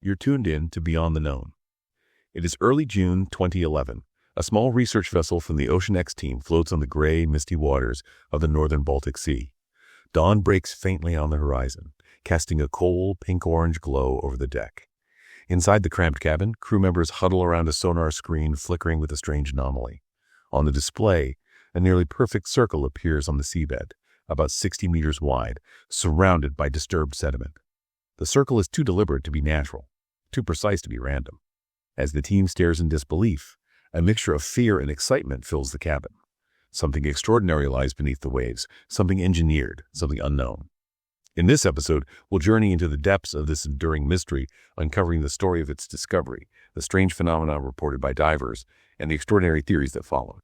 You're tuned in to Beyond the Known. It is early June 2011. A small research vessel from the oceanx team floats on the gray, misty waters of the northern Baltic Sea. Dawn breaks faintly on the horizon, casting a cold, pink-orange glow over the deck. Inside the cramped cabin, crew members huddle around a sonar screen flickering with a strange anomaly. On the display, a nearly perfect circle appears on the seabed, about 60 meters wide, surrounded by disturbed sediment. The circle is too deliberate to be natural, too precise to be random. As the team stares in disbelief, a mixture of fear and excitement fills the cabin. Something extraordinary lies beneath the waves, something engineered, something unknown. In this episode, we'll journey into the depths of this enduring mystery, uncovering the story of its discovery, the strange phenomena reported by divers, and the extraordinary theories that followed.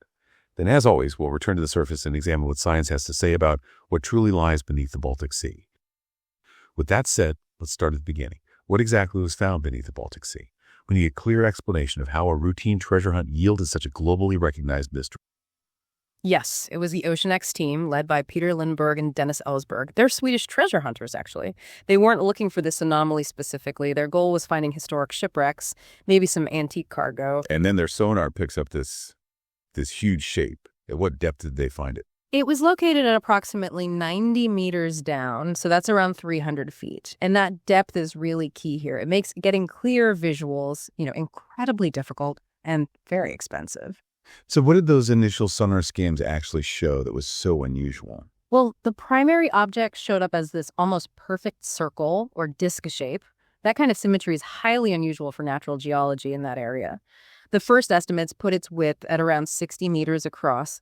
Then, as always, we'll return to the surface and examine what science has to say about what truly lies beneath the Baltic Sea. With that said, let's start at the beginning. What exactly was found beneath the Baltic Sea? We need a clear explanation of how a routine treasure hunt yielded such a globally recognized mystery. Yes, it was the oceanx team led by Peter Lindberg and Dennis Ellsberg. They're Swedish treasure hunters, actually. They weren't looking for this anomaly specifically. Their goal was finding historic shipwrecks, maybe some antique cargo. And then their sonar picks up this huge shape. At what depth did they find it? It was located at approximately 90 meters down, so that's around 300 feet. And that depth is really key here. It makes getting clear visuals, incredibly difficult and very expensive. So what did those initial sonar scans actually show that was so unusual? Well, the primary object showed up as this almost perfect circle or disc shape. That kind of symmetry is highly unusual for natural geology in that area. The first estimates put its width at around 60 meters across,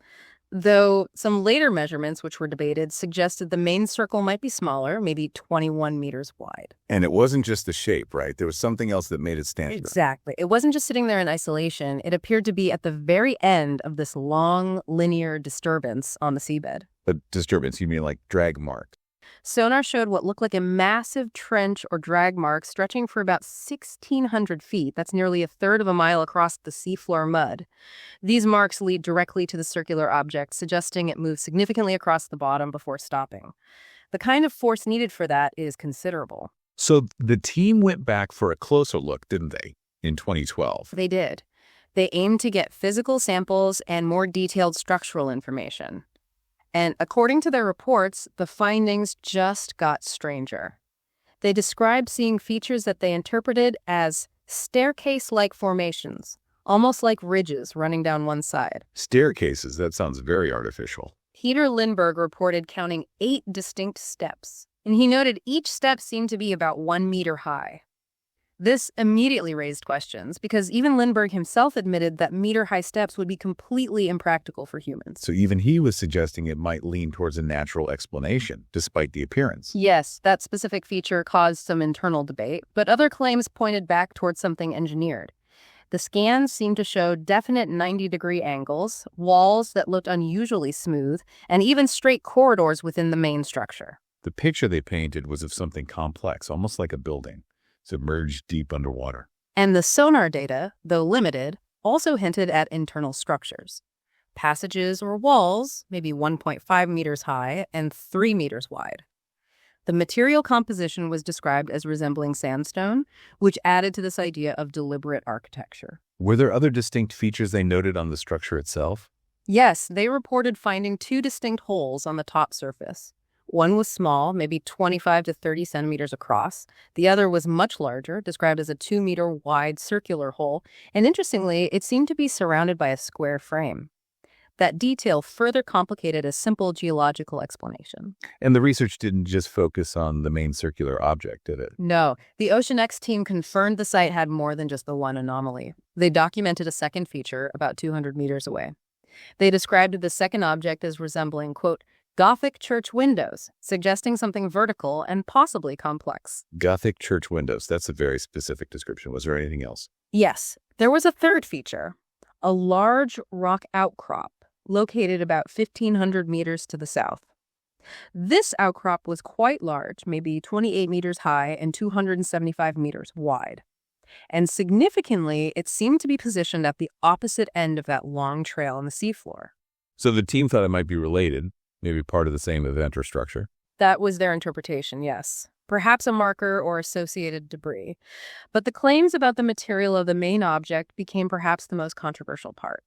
though some later measurements, which were debated, suggested the main circle might be smaller, maybe 21 meters wide. And it wasn't just the shape, right? There was something else that made it stand out. Exactly. It wasn't just sitting there in isolation. It appeared to be at the very end of this long, linear disturbance on the seabed. A disturbance, you mean like drag marks? Sonar showed what looked like a massive trench or drag mark stretching for about 1,600 feet. That's nearly a third of a mile across the seafloor mud. These marks lead directly to the circular object, suggesting it moved significantly across the bottom before stopping. The kind of force needed for that is considerable. So the team went back for a closer look, didn't they, in 2012? They did. They aimed to get physical samples and more detailed structural information. And according to their reports, the findings just got stranger. They described seeing features that they interpreted as staircase-like formations, almost like ridges running down one side. Staircases, that sounds very artificial. Peter Lindberg reported counting 8 distinct steps, and he noted each step seemed to be about 1 meter high. This immediately raised questions because even Lindberg himself admitted that meter-high steps would be completely impractical for humans. So even he was suggesting it might lean towards a natural explanation, despite the appearance. Yes, that specific feature caused some internal debate, but other claims pointed back towards something engineered. The scans seemed to show definite 90-degree angles, walls that looked unusually smooth, and even straight corridors within the main structure. The picture they painted was of something complex, almost like a building, submerged deep underwater. And the sonar data, though limited, also hinted at internal structures. Passages or walls, maybe 1.5 meters high and 3 meters wide. The material composition was described as resembling sandstone, which added to this idea of deliberate architecture. Were there other distinct features they noted on the structure itself? Yes, they reported finding 2 distinct holes on the top surface. One was small, maybe 25 to 30 centimeters across. The other was much larger, described as a 2-meter wide circular hole. And interestingly, it seemed to be surrounded by a square frame. That detail further complicated a simple geological explanation. And the research didn't just focus on the main circular object, did it? No, the oceanx team confirmed the site had more than just the one anomaly. They documented a second feature about 200 meters away. They described the second object as resembling, quote, Gothic church windows, suggesting something vertical and possibly complex. Gothic church windows. That's a very specific description. Was there anything else? Yes, there was a third feature, a large rock outcrop located about 1,500 meters to the south. This outcrop was quite large, maybe 28 meters high and 275 meters wide. And significantly, it seemed to be positioned at the opposite end of that long trail on the seafloor. So the team thought it might be related, maybe part of the same event or structure. That was their interpretation, yes. perhaps a marker or associated debris. But the claims about the material of the main object became perhaps the most controversial part.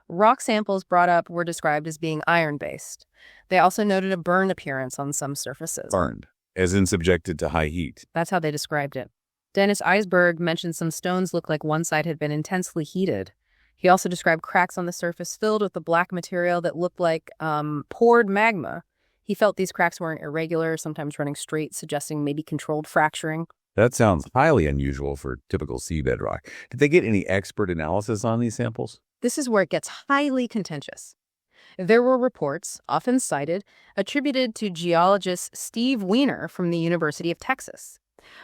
Rock samples brought up were described as being iron-based. They also noted a burn appearance on some surfaces. Burned, as in subjected to high heat. That's how they described it. Dennis Eisberg mentioned some stones looked like one side had been intensely heated. He also described cracks on the surface filled with the black material that looked like poured magma. He felt these cracks weren't irregular, sometimes running straight, suggesting maybe controlled fracturing. That sounds highly unusual for typical seabed rock. Did they get any expert analysis on these samples? This is where it gets highly contentious. There were reports, often cited, attributed to geologist Steve Weiner from the University of Texas.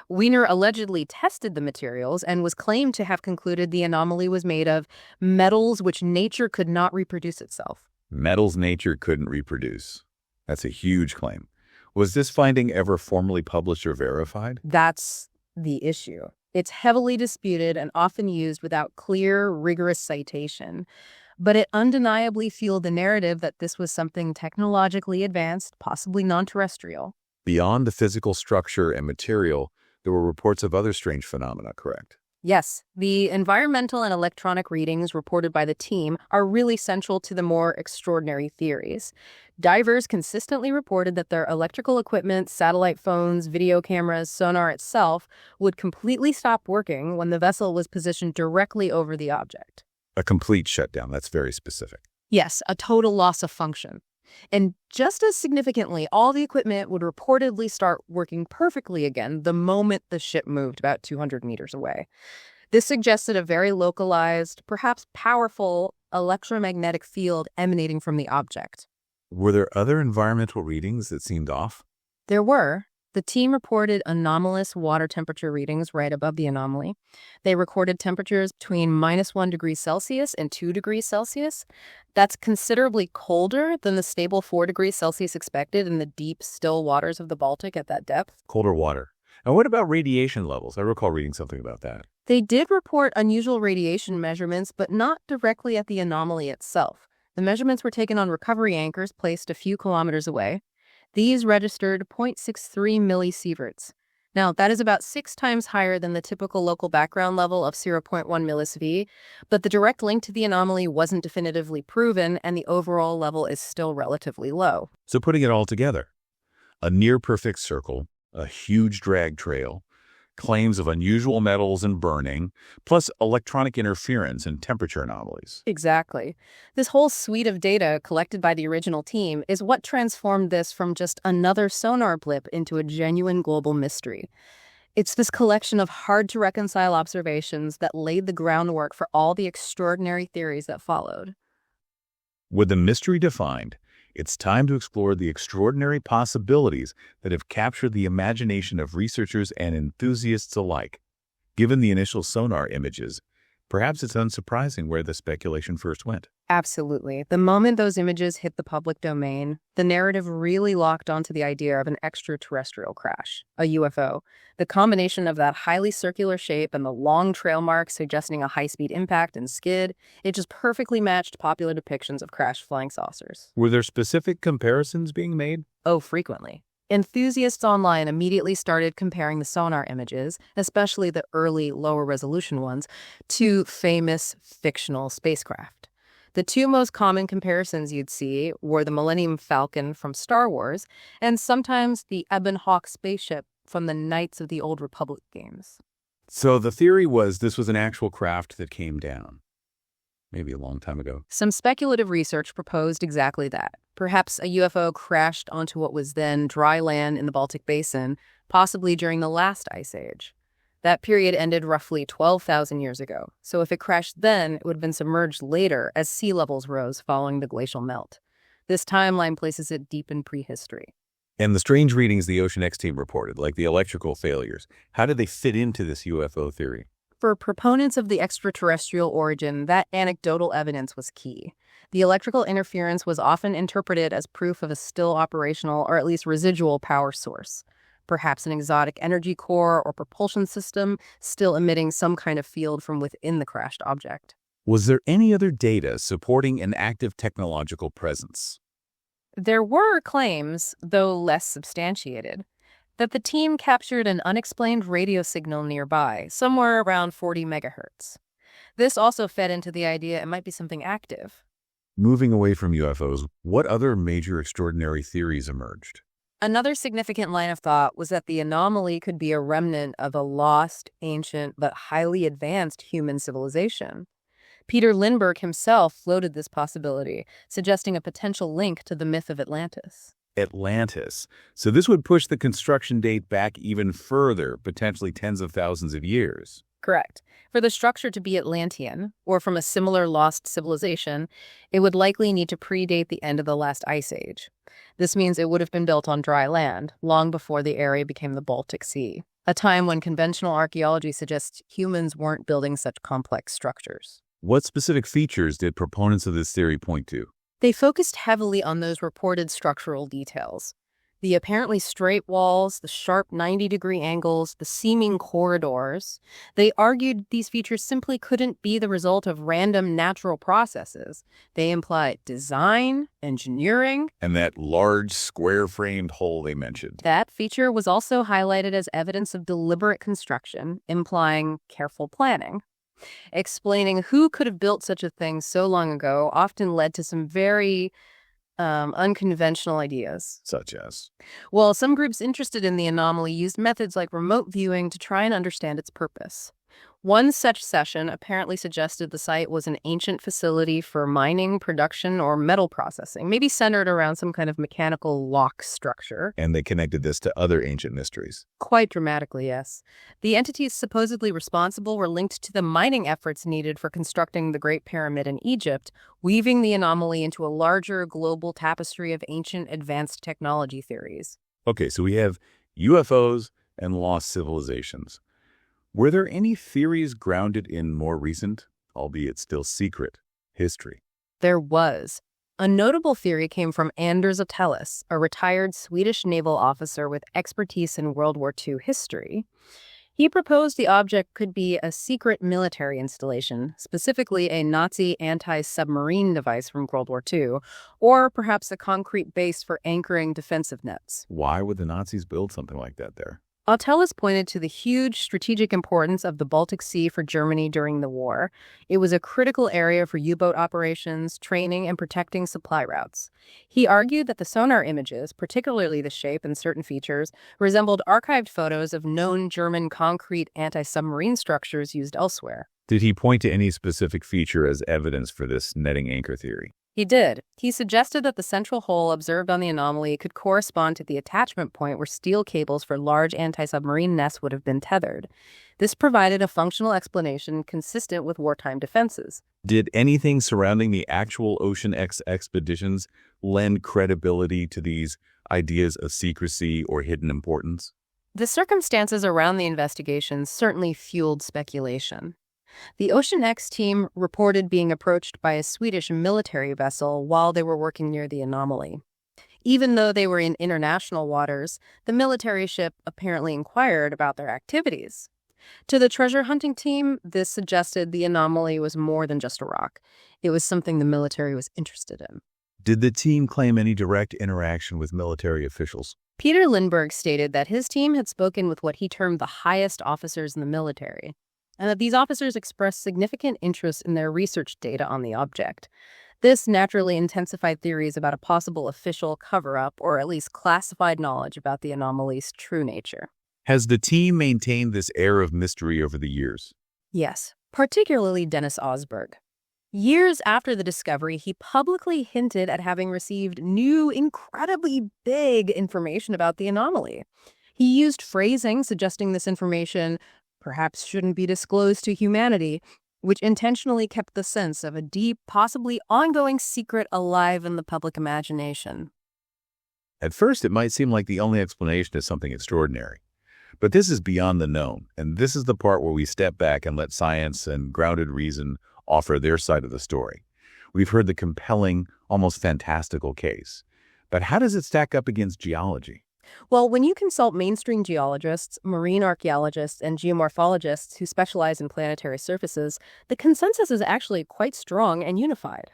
Weiner allegedly tested the materials and was claimed to have concluded the anomaly was made of metals which nature could not reproduce itself. Metals nature couldn't reproduce. That's a huge claim. Was this finding ever formally published or verified? That's the issue. It's heavily disputed and often used without clear, rigorous citation. But it undeniably fueled the narrative that this was something technologically advanced, possibly non-terrestrial. Beyond the physical structure and material, there were reports of other strange phenomena, correct? Yes, the environmental and electronic readings reported by the team are really central to the more extraordinary theories. Divers consistently reported that their electrical equipment, satellite phones, video cameras, sonar itself would completely stop working when the vessel was positioned directly over the object. A complete shutdown, that's very specific. Yes, a total loss of function. And just as significantly, all the equipment would reportedly start working perfectly again the moment the ship moved about 200 meters away. This suggested a very localized, perhaps powerful, electromagnetic field emanating from the object. Were there other environmental readings that seemed off? There were. The team reported anomalous water temperature readings right above the anomaly. They recorded temperatures between -1 degree Celsius and 2 degrees Celsius. That's considerably colder than the stable 4 degrees Celsius expected in the deep, still waters of the Baltic at that depth. Colder water. And what about radiation levels? I recall reading something about that. They did report unusual radiation measurements, but not directly at the anomaly itself. The measurements were taken on recovery anchors placed a few kilometers away. These registered 0.63 millisieverts. Now, that is about 6 times higher than the typical local background level of 0.1 millisv, but the direct link to the anomaly wasn't definitively proven, and the overall level is still relatively low. So putting it all together, a near-perfect circle, a huge drag trail, claims of unusual metals and burning, plus electronic interference and temperature anomalies. Exactly. This whole suite of data collected by the original team is what transformed this from just another sonar blip into a genuine global mystery. It's this collection of hard-to-reconcile observations that laid the groundwork for all the extraordinary theories that followed. With the mystery defined, it's time to explore the extraordinary possibilities that have captured the imagination of researchers and enthusiasts alike. Given the initial sonar images, perhaps it's unsurprising where the speculation first went. Absolutely. The moment those images hit the public domain, the narrative really locked onto the idea of an extraterrestrial crash, a UFO. The combination of that highly circular shape and the long trail marks suggesting a high-speed impact and skid, it just perfectly matched popular depictions of crashed flying saucers. Were there specific comparisons being made? Oh, frequently. Enthusiasts online immediately started comparing the sonar images, especially the early, lower-resolution ones, to famous fictional spacecraft. The two most common comparisons you'd see were the Millennium Falcon from Star Wars and sometimes the Ebon Hawk spaceship from the Knights of the Old Republic games. So the theory was this was an actual craft that came down, maybe a long time ago. Some speculative research proposed exactly that. Perhaps a UFO crashed onto what was then dry land in the Baltic Basin, possibly during the last ice age. That period ended roughly 12,000 years ago, so if it crashed then, it would have been submerged later as sea levels rose following the glacial melt. This timeline places it deep in prehistory. And the strange readings the oceanx team reported, like the electrical failures, how did they fit into this UFO theory? For proponents of the extraterrestrial origin, that anecdotal evidence was key. The electrical interference was often interpreted as proof of a still operational or at least residual power source. Perhaps an exotic energy core or propulsion system still emitting some kind of field from within the crashed object. Was there any other data supporting an active technological presence? There were claims, though less substantiated. that the team captured an unexplained radio signal nearby, somewhere around 40 megahertz. This also fed into the idea it might be something active. Moving away from UFOs, what other major extraordinary theories emerged? Another significant line of thought was that the anomaly could be a remnant of a lost, ancient, but highly advanced human civilization. Peter Lindbergh himself floated this possibility, suggesting a potential link to the myth of Atlantis. Atlantis. So this would push the construction date back even further, potentially tens of thousands of years. Correct. For the structure to be Atlantean, or from a similar lost civilization, it would likely need to predate the end of the last ice age. This means it would have been built on dry land, long before the area became the Baltic Sea, a time when conventional archaeology suggests humans weren't building such complex structures. What specific features did proponents of this theory point to? They focused heavily on those reported structural details. The apparently straight walls, the sharp 90-degree angles, the seeming corridors. They argued these features simply couldn't be the result of random natural processes. They implied design, engineering. And that large square-framed hole they mentioned. That feature was also highlighted as evidence of deliberate construction, implying careful planning. Explaining who could have built such a thing so long ago often led to some very unconventional ideas. Such as? Well, some groups interested in the anomaly used methods like remote viewing to try and understand its purpose. One such session apparently suggested the site was an ancient facility for mining, production, or metal processing, maybe centered around some kind of mechanical lock structure. And they connected this to other ancient mysteries. Quite dramatically, yes. The entities supposedly responsible were linked to the mining efforts needed for constructing the Great Pyramid in Egypt, weaving the anomaly into a larger global tapestry of ancient advanced technology theories. Okay, so we have UFOs and lost civilizations. Were there any theories grounded in more recent, albeit still secret, history? There was. A notable theory came from Anders Otellus, a retired Swedish naval officer with expertise in World War II history. He proposed the object could be a secret military installation, specifically a Nazi anti-submarine device from World War II, or perhaps a concrete base for anchoring defensive nets. Why would the Nazis build something like that there? Otellus pointed to the huge strategic importance of the Baltic Sea for Germany during the war. It was a critical area for U-boat operations, training, and protecting supply routes. He argued that the sonar images, particularly the shape and certain features, resembled archived photos of known German concrete anti-submarine structures used elsewhere. Did he point to any specific feature as evidence for this netting anchor theory? He did. He suggested that the central hole observed on the anomaly could correspond to the attachment point where steel cables for large anti-submarine nests would have been tethered. This provided a functional explanation consistent with wartime defenses. Did anything surrounding the actual oceanx expeditions lend credibility to these ideas of secrecy or hidden importance? The circumstances around the investigations certainly fueled speculation. The oceanx team reported being approached by a Swedish military vessel while they were working near the anomaly. Even though they were in international waters, the military ship apparently inquired about their activities. To the treasure hunting team, this suggested the anomaly was more than just a rock. It was something the military was interested in. Did the team claim any direct interaction with military officials? Peter Lindbergh stated that his team had spoken with what he termed the highest officers in the military, and that these officers expressed significant interest in their research data on the object. This naturally intensified theories about a possible official cover-up or at least classified knowledge about the anomaly's true nature. Has the team maintained this air of mystery over the years? Yes, particularly Dennis Osberg. Years after the discovery, he publicly hinted at having received new, incredibly big information about the anomaly. He used phrasing suggesting this information perhaps shouldn't be disclosed to humanity, which intentionally kept the sense of a deep, possibly ongoing secret alive in the public imagination. At first, it might seem like the only explanation is something extraordinary. But this is beyond the known, and this is the part where we step back and let science and grounded reason offer their side of the story. We've heard the compelling, almost fantastical case. But how does it stack up against geology? Well, when you consult mainstream geologists, marine archaeologists, and geomorphologists who specialize in planetary surfaces, the consensus is actually quite strong and unified.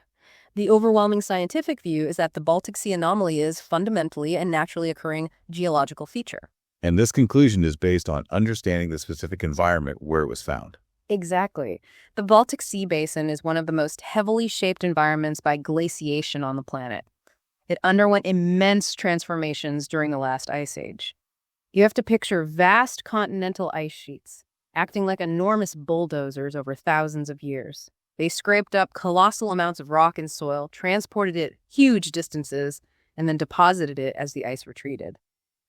The overwhelming scientific view is that the Baltic Sea anomaly is fundamentally and naturally occurring geological feature. And this conclusion is based on understanding the specific environment where it was found. Exactly. The Baltic Sea Basin is one of the most heavily shaped environments by glaciation on the planet. It underwent immense transformations during the last ice age. You have to picture vast continental ice sheets, acting like enormous bulldozers over thousands of years. They scraped up colossal amounts of rock and soil, transported it huge distances, and then deposited it as the ice retreated.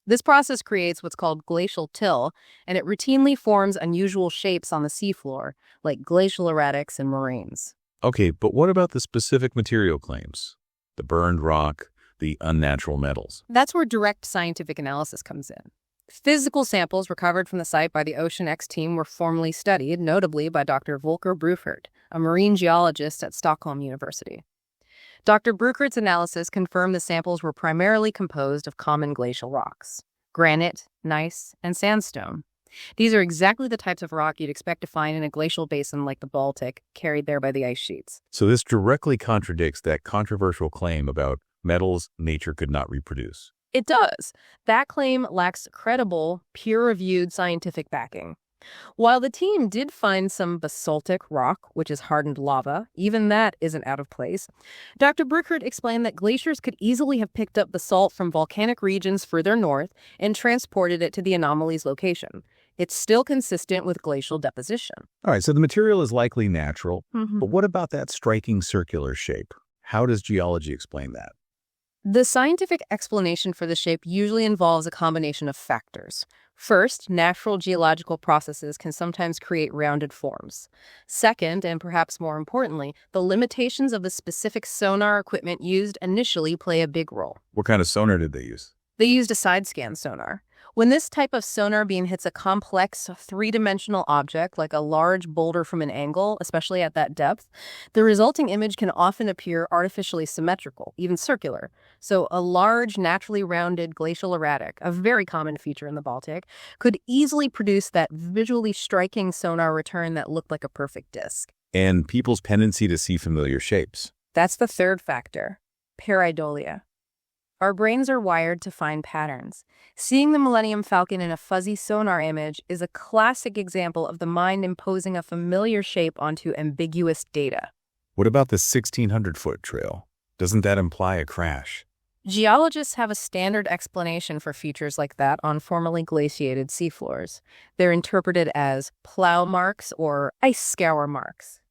This process creates what's called glacial till, and it routinely forms unusual shapes on the seafloor, like glacial erratics and moraines. Okay, but what about the specific material claims? The burned rock, the unnatural metals. That's where direct scientific analysis comes in. Physical samples recovered from the site by the oceanx team were formally studied, notably by Dr. Volker Bruchert, a marine geologist at Stockholm University. Dr. Bruchert's analysis confirmed the samples were primarily composed of common glacial rocks: granite, gneiss, and sandstone. These are exactly the types of rock you'd expect to find in a glacial basin like the Baltic, carried there by the ice sheets. So this directly contradicts that controversial claim about metals nature could not reproduce. It does. That claim lacks credible, peer-reviewed scientific backing. While the team did find some basaltic rock, which is hardened lava, even that isn't out of place, Dr. Bruchert explained that glaciers could easily have picked up basalt from volcanic regions further north and transported it to the anomaly's location. It's still consistent with glacial deposition. All right, so the material is likely natural, Mm-hmm. but what about that striking circular shape? How does geology explain that? The scientific explanation for the shape usually involves a combination of factors. First, natural geological processes can sometimes create rounded forms. Second, and perhaps more importantly, the limitations of the specific sonar equipment used initially play a big role. What kind of sonar did they use? They used a side-scan sonar. When this type of sonar beam hits a complex, three-dimensional object, like a large boulder from an angle, especially at that depth, the resulting image can often appear artificially symmetrical, even circular. So a large, naturally rounded glacial erratic, a very common feature in the Baltic, could easily produce that visually striking sonar return that looked like a perfect disk. And people's tendency to see familiar shapes. That's the third factor, pareidolia. Our brains are wired to find patterns. Seeing the Millennium Falcon in a fuzzy sonar image is a classic example of the mind imposing a familiar shape onto ambiguous data. What about the 1,600-foot trail? Doesn't that imply a crash? Geologists have a standard explanation for features like that on formerly glaciated seafloors. They're interpreted as plow marks or ice scour marks.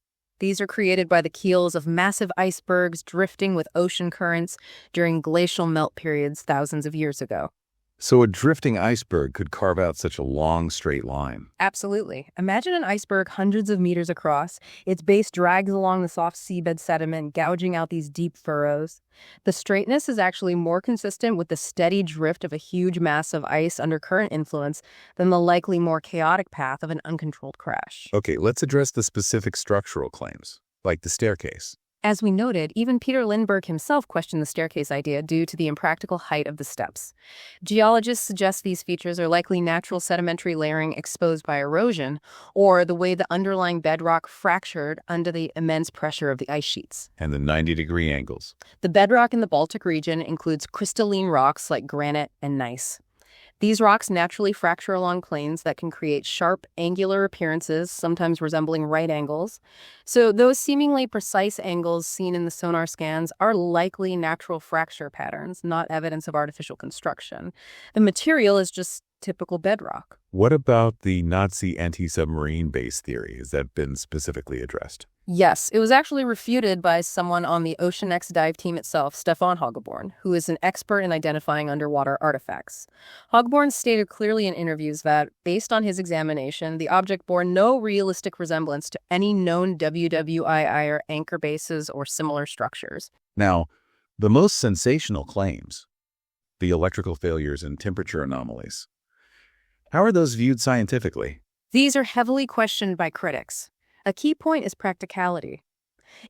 These are created by the keels of massive icebergs drifting with ocean currents during glacial melt periods thousands of years ago. So a drifting iceberg could carve out such a long, straight line. Absolutely. Imagine an iceberg hundreds of meters across. Its base drags along the soft seabed sediment, gouging out these deep furrows. The straightness is actually more consistent with the steady drift of a huge mass of ice under current influence than the likely more chaotic path of an uncontrolled crash. Okay, let's address the specific structural claims, like the staircase. As we noted, even Peter Lindbergh himself questioned the staircase idea due to the impractical height of the steps. Geologists suggest these features are likely natural sedimentary layering exposed by erosion, or the way the underlying bedrock fractured under the immense pressure of the ice sheets. And the 90-degree angles. The bedrock in the Baltic region includes crystalline rocks like granite and gneiss. These rocks naturally fracture along planes that can create sharp, angular appearances, sometimes resembling right angles. So those seemingly precise angles seen in the sonar scans are likely natural fracture patterns, not evidence of artificial construction. The material is just typical bedrock. What about the Nazi anti-submarine base theory? Has that been specifically addressed? Yes, it was actually refuted by someone on the oceanx dive team itself, Stefan Hoggeborn, who is an expert in identifying underwater artifacts. Hoggeborn stated clearly in interviews that, based on his examination, the object bore no realistic resemblance to any known WWII anchor bases or similar structures. Now, the most sensational claims, the electrical failures and temperature anomalies, how are those viewed scientifically? These are heavily questioned by critics. A key point is practicality.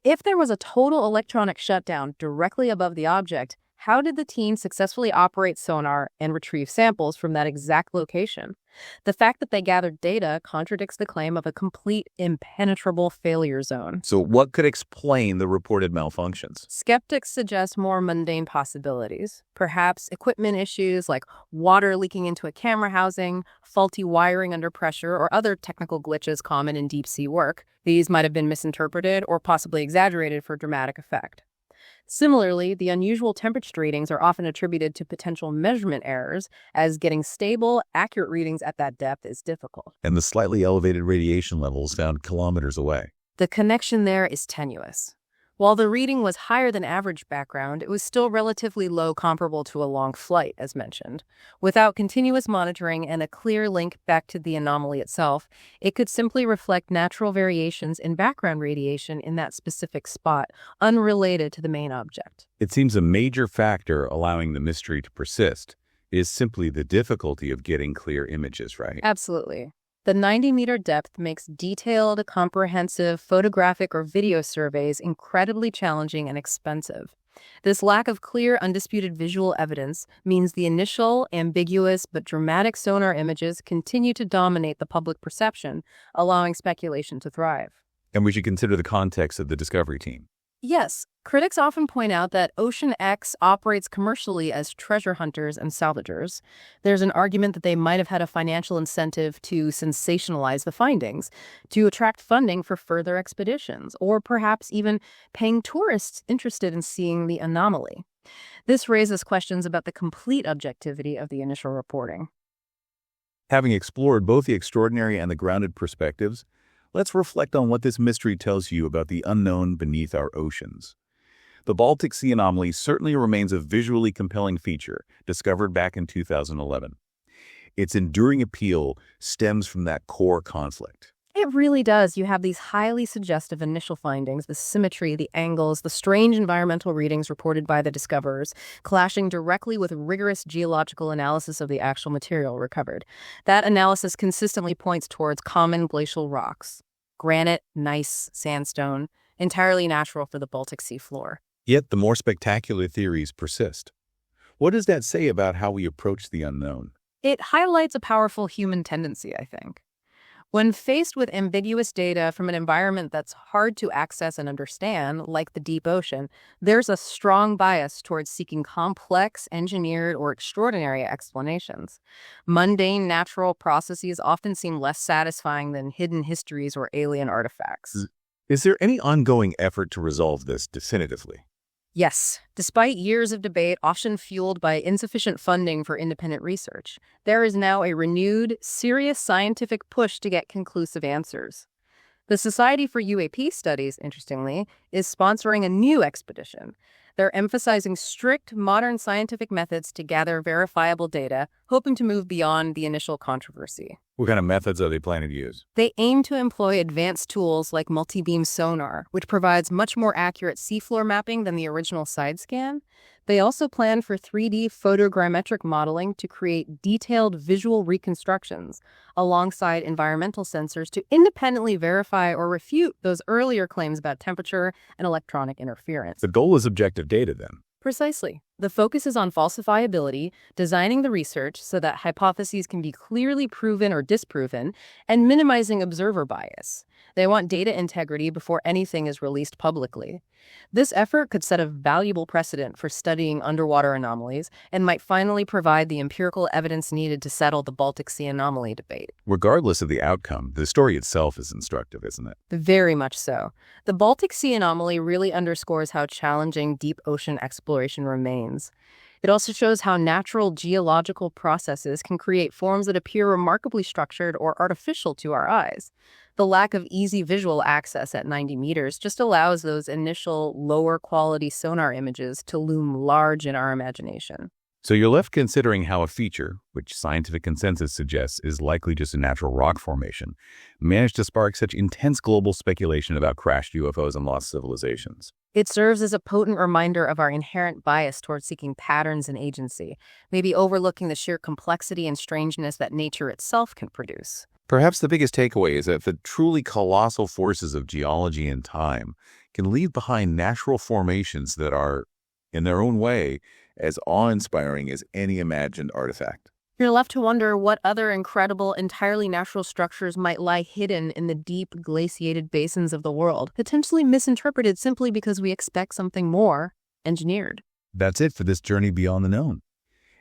If there was a total electronic shutdown directly above the object, How did the team successfully operate sonar and retrieve samples from that exact location? The fact that they gathered data contradicts the claim of a complete impenetrable failure zone. So what could explain the reported malfunctions? Skeptics suggest more mundane possibilities. Perhaps equipment issues like water leaking into a camera housing, faulty wiring under pressure, or other technical glitches common in deep sea work. These might have been misinterpreted or possibly exaggerated for dramatic effect. Similarly, the unusual temperature readings are often attributed to potential measurement errors, as getting stable, accurate readings at that depth is difficult. And the slightly elevated radiation levels found kilometers away. The connection there is tenuous. While the reading was higher than average background, it was still relatively low comparable to a long flight, as mentioned. Without continuous monitoring and a clear link back to the anomaly itself, it could simply reflect natural variations in background radiation in that specific spot, unrelated to the main object. It seems a major factor allowing the mystery to persist is simply the difficulty of getting clear images, right? Absolutely. The 90-meter depth makes detailed, comprehensive photographic or video surveys incredibly challenging and expensive. This lack of clear, undisputed visual evidence means the initial, ambiguous, but dramatic sonar images continue to dominate the public perception, allowing speculation to thrive. And we should consider the context of the discovery team. Yes, critics often point out that oceanx operates commercially as treasure hunters and salvagers. There's an argument that they might have had a financial incentive to sensationalize the findings, to attract funding for further expeditions, or perhaps even paying tourists interested in seeing the anomaly. This raises questions about the complete objectivity of the initial reporting. Having explored both the extraordinary and the grounded perspectives, let's reflect on what this mystery tells you about the unknown beneath our oceans. The Baltic Sea Anomaly certainly remains a visually compelling feature discovered back in 2011. Its enduring appeal stems from that core conflict. It really does. You have these highly suggestive initial findings, the symmetry, the angles, the strange environmental readings reported by the discoverers, clashing directly with rigorous geological analysis of the actual material recovered. That analysis consistently points towards common glacial rocks. Granite, gneiss, sandstone, entirely natural for the Baltic Sea floor. Yet the more spectacular theories persist. What does that say about how we approach the unknown? It highlights a powerful human tendency, I think. When faced with ambiguous data from an environment that's hard to access and understand, like the deep ocean, there's a strong bias towards seeking complex, engineered, or extraordinary explanations. Mundane natural processes often seem less satisfying than hidden histories or alien artifacts. Is there any ongoing effort to resolve this definitively? Yes, despite years of debate, often fueled by insufficient funding for independent research, there is now a renewed, serious scientific push to get conclusive answers. The Society for UAP Studies, interestingly, is sponsoring a new expedition. They're emphasizing strict, modern scientific methods to gather verifiable data, hoping to move beyond the initial controversy. What kind of methods are they planning to use? They aim to employ advanced tools like multi-beam sonar, which provides much more accurate seafloor mapping than the original side scan. They also plan for 3D photogrammetric modeling to create detailed visual reconstructions alongside environmental sensors to independently verify or refute those earlier claims about temperature and electronic interference. The goal is objective data, then. Precisely. The focus is on falsifiability, designing the research so that hypotheses can be clearly proven or disproven, and minimizing observer bias. They want data integrity before anything is released publicly. This effort could set a valuable precedent for studying underwater anomalies and might finally provide the empirical evidence needed to settle the Baltic Sea Anomaly debate. Regardless of the outcome, the story itself is instructive, isn't it? Very much so. The Baltic Sea Anomaly really underscores how challenging deep ocean exploration remains. It also shows how natural geological processes can create forms that appear remarkably structured or artificial to our eyes. The lack of easy visual access at 90 meters just allows those initial lower quality sonar images to loom large in our imagination. So you're left considering how a feature, which scientific consensus suggests is likely just a natural rock formation, managed to spark such intense global speculation about crashed UFOs and lost civilizations. It serves as a potent reminder of our inherent bias towards seeking patterns and agency, maybe overlooking the sheer complexity and strangeness that nature itself can produce. Perhaps the biggest takeaway is that the truly colossal forces of geology and time can leave behind natural formations that are, in their own way, as awe-inspiring as any imagined artifact. You're left to wonder what other incredible, entirely natural structures might lie hidden in the deep, glaciated basins of the world, potentially misinterpreted simply because we expect something more engineered. That's it for this journey beyond the known.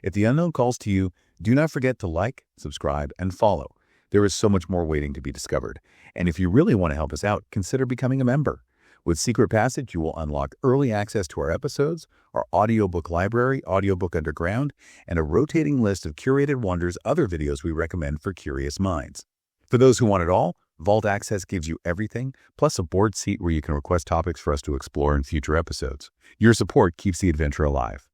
If the unknown calls to you, do not forget to like, subscribe, and follow. There is so much more waiting to be discovered. And if you really want to help us out, consider becoming a member. With Secret Passage, you will unlock early access to our episodes, our audiobook library, Audiobook Underground, and a rotating list of curated wonders, other videos we recommend for curious minds. For those who want it all, Vault Access gives you everything, plus a board seat where you can request topics for us to explore in future episodes. Your support keeps the adventure alive.